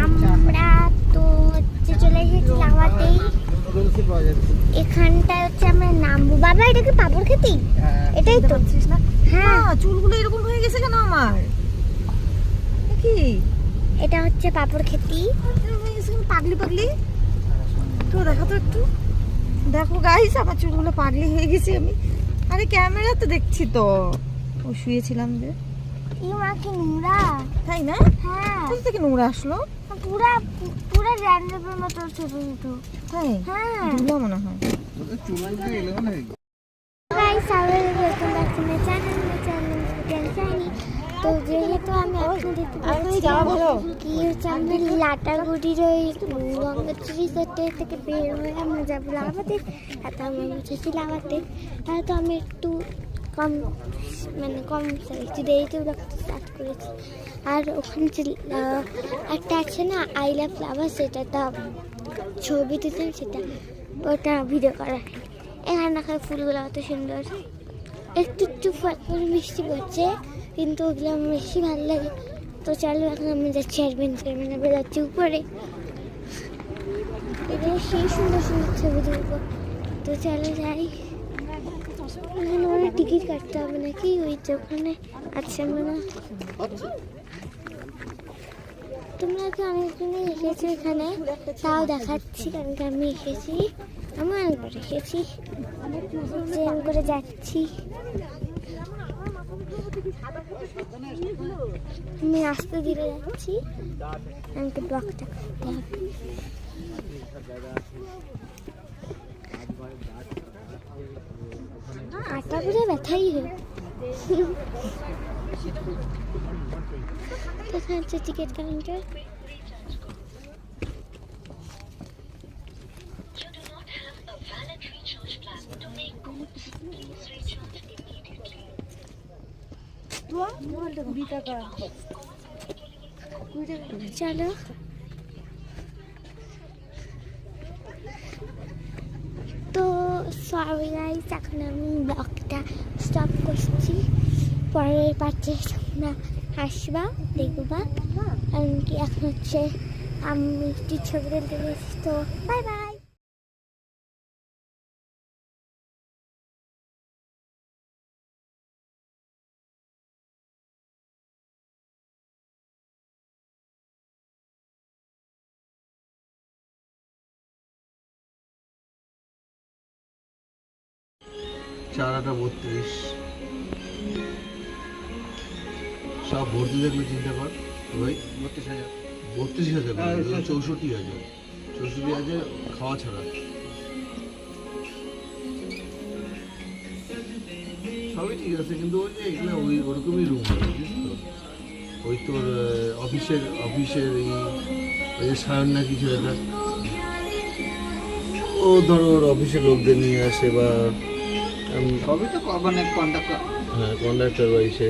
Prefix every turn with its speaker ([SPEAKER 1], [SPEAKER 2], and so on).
[SPEAKER 1] আমরা তো হচ্ছে চলে এসেছি লাভাতেই। এখানটায় হচ্ছে আমরা নামবো। বাবা এটা কি পাপড় খেতি? এটাই তো না? হ্যাঁ,
[SPEAKER 2] চুলগুলো এরকম হয়ে গেছে কেন আমার? কি
[SPEAKER 1] এটা হচ্ছে পাপড় খেতি।
[SPEAKER 2] পাগলি পাগলি তো দেখো তো একটু, দেখো গাইস আমার চুলগুলো পাগলি হয়ে গেছি আমি। আরে ক্যামেরা তো দেখছি তো, ও শুয়েছিলাম যে।
[SPEAKER 1] এই মা কি নোংরা,
[SPEAKER 2] তাই না?
[SPEAKER 1] হ্যাঁ,
[SPEAKER 2] কোথা থেকে নোংরা আসলো?
[SPEAKER 1] পুরা পুরা র্যান্ডমের মতো ছোট ছোট।
[SPEAKER 2] তাই?
[SPEAKER 1] হ্যাঁ,
[SPEAKER 2] ধুলো মনে হয়।
[SPEAKER 1] Guys welcome back to my channel. তো যেহেতু আমি আপনাদের কি হচ্ছে আমরা লাটাগুড়ির ওই গঙ্গোত্রী থেকে বের হয়ে আমরা যাবো লাভাতে। এত আমরা বসেছি লাভাতে, তাহলে তো আমি একটু কম একটু দেরিতে ব্লগটা স্টার্ট করেছি। আর ওখানে যে একটা আছে না আই লাভ লাভা, সেটা ছবি তুলছিলাম, সেটা ওটা ভিডিও করা। এখানে দেখা ফুলগুলো অত সুন্দর, একটু একটু বৃষ্টি পড়ছে, কিন্তু ওগুলো আমার বেশি ভালো লাগে। তো চলো এখন আমরা যাচ্ছি অ্যাডভেঞ্চার, আমরা যাচ্ছি উপরে, এখানে সেই সুন্দর সুন্দর ছবি তুলবো। তো চলো যাই। এখানে ওরা টিকিট কাটতে হবে নাকি? ওই যে ওখানে আচ্ছা মানে তোমরা কি অনেকজনে এসেছো এখানে, তাও দেখাচ্ছি কারণ আমি এসেছি, আমি অনেকবার এসেছি। ট্রেন করে যাচ্ছি, আমি রাস্তা ধীরে যাচ্ছি, আমাকে ব্লকটা করতে হবে। আটা করে ব্যথাই হয়। এখানে হচ্ছে টিকিট কাউন্টার। চলো তো সরি গাইস, এখন আমি ব্লগটা স্টপ করছি। পরের পার্টে তোমরা আসবা, দেখবা। কারণ কি এখন হচ্ছে আমি একটি ছবি তুলতে গেছি। তো বাই বাই।
[SPEAKER 3] চারাটা 32 সব ভর্তি দেখলে চিন্তা কর ভাই। 32,000 64,000 খাওয়া ছাড়া। সবই ঠিক আছে, কিন্তু ওই যে এগুলো ওরকমই রুম হবে, বুঝিস তো। ওই তোর অফিসের এই সায়ন না কিছু একটা, ও ধরো ওর অফিসের লোকদের নিয়ে আসে বা
[SPEAKER 4] সবই তো মানে কন্ডাক্টর,
[SPEAKER 3] হ্যাঁ কন্ডাক্টর বা এসে